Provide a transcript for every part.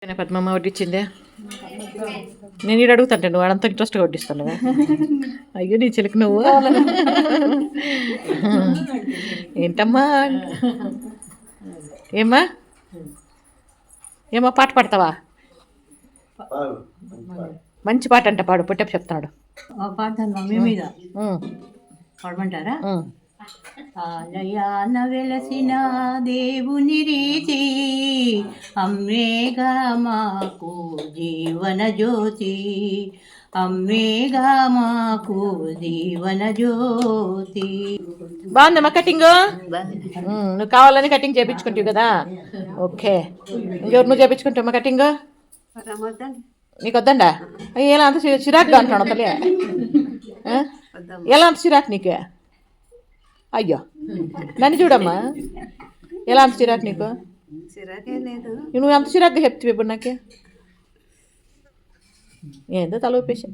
పద్మమ్మ వడ్డిచ్చిందే. నేను ఈడు అడుగుతాంటే నువ్వు వాడంతా ఇంట్రెస్ట్గా వడ్డిస్తాను. అయ్యో నీ చిలుకు నువ్వు ఏంటమ్మా ఏమ్మా ఏమో పాట పాడతావా? మంచి పాట అంట పాడు. పుట్టప్ప చెప్తున్నాడు. పాడమంటారా? ఆలయాన వెలసిన దేవుని రీతి అమ్మేగా మాకు జీవన జ్యోతి, అమ్మేగా మాకు జీవన జ్యోతి. బాగుందమ్మా కటింగ్? నువ్వు కావాలని కటింగ్ చేయించుకుంటావు కదా. ఓకే, ఇంకెవరు నువ్వు చేయించుకుంటావమ్మా కటింగ్? నీకు వద్దండా? ఎలా అంత చిరాకుగా అంటున్నాడు తల్లి? ఎలా అంత చిరాకు నీకు? అయ్యో నన్ను చూడమ్మా, ఎలా అంత చిరాకు నీకు? నువ్వు అంత చిరాకుగా చెప్తావు ఇప్పుడు నాకే. ఏందో తల ఊపేసి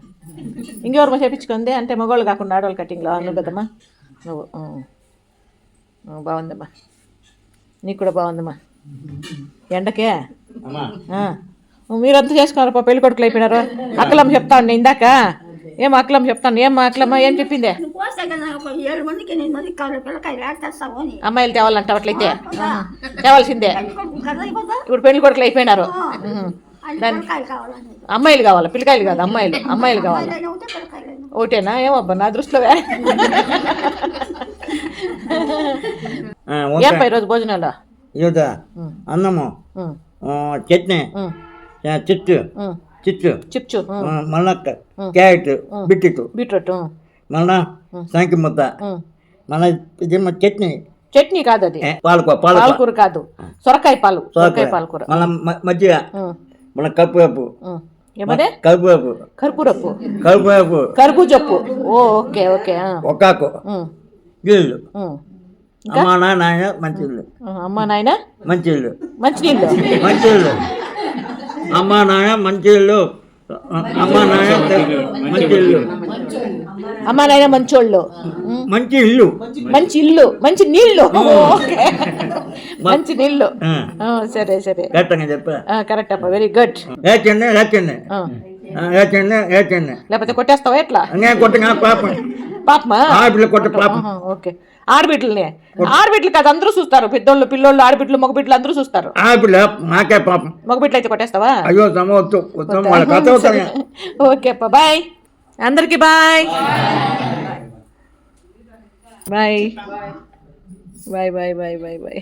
ఇంకెవరు చేయించుకుంది అంటే మగవాళ్ళు కాకుండా ఆడవాళ్ళు కటింగ్లో నువ్వు కదమ్మా. నువ్వు బాగుందమ్మా, నీకు కూడా బాగుందమ్మా. ఎండకే మీరంతా చేసుకున్నారప్ప, పెళ్లి కొడుకులు అయిపోయినారు. అక్కలమ్మ చెప్తా ఉండే ఇందాక. ఏం అక్కలమ్మ చెప్తాను. ఏం అక్కలమ్మ ఏం చెప్పిందే? అమ్మాయిలు తేవాలంట. అట్లయితే తేవాల్సిందే. ఇప్పుడు పెళ్లి కొడుకులు అయిపోయినారు. అమ్మాయిలు కావాలా, పిల్లకాయలు కాదు, అమ్మాయిలు కావాలి. ఒకటేనా? ఏమబ్బా నా దృష్టిలో. ఏం పై రోజు భోజనాలు? అన్నము, చట్నీ, చిచ్చు చిచ్చు, మళ్ళా క్యారెట్, బీట్రూట్, మళ్ళా సంకి ముద్ద, మళ్ళా చట్నీ కాదు అది, పాలకూర కాదు, సొరకాయ పాలకూర, మళ్ళా మజ్జిగ, మళ్ళీ కర్పూరపు, కర్బూజప్పు. Okay okay. ఒక్కాకు, నీళ్ళు, అమ్మా నాయన మంచిళ్ళు, అమ్మా నాయన మంచిళ్ళు, మంచినీళ్ళు, అమ్మా నాయన మంచిళ్ళు, అమ్మా నాయన మంచిళ్ళు, అమ్మా నాయన మంచోళ్ళు, మంచి ఇల్లు, మంచి నీళ్ళు, మంచి నీళ్ళు. సరే సరే, కరెక్ట్గా చెప్పా. కరెక్ట్ అప్ప, వెరీ గుడ్. లేకపోతే కొట్టేస్తావా ఎట్లా? పాపమా? ఓకే, ఆడబిడ్డలనే. ఆడబిడ్డలు కాదు, అందరూ చూస్తారు. పెద్దోళ్ళు, పిల్లోళ్ళు, ఆడబిడ్డలు, మగబిడ్డలు అందరూ చూస్తారు. నాకే పాపం. మగబిడ్డలు అయితే కొట్టేస్తావా? అయ్యో ఓకే అప్ప, బాయ్ అందరికి. Bye bye bye bye bye bye bye.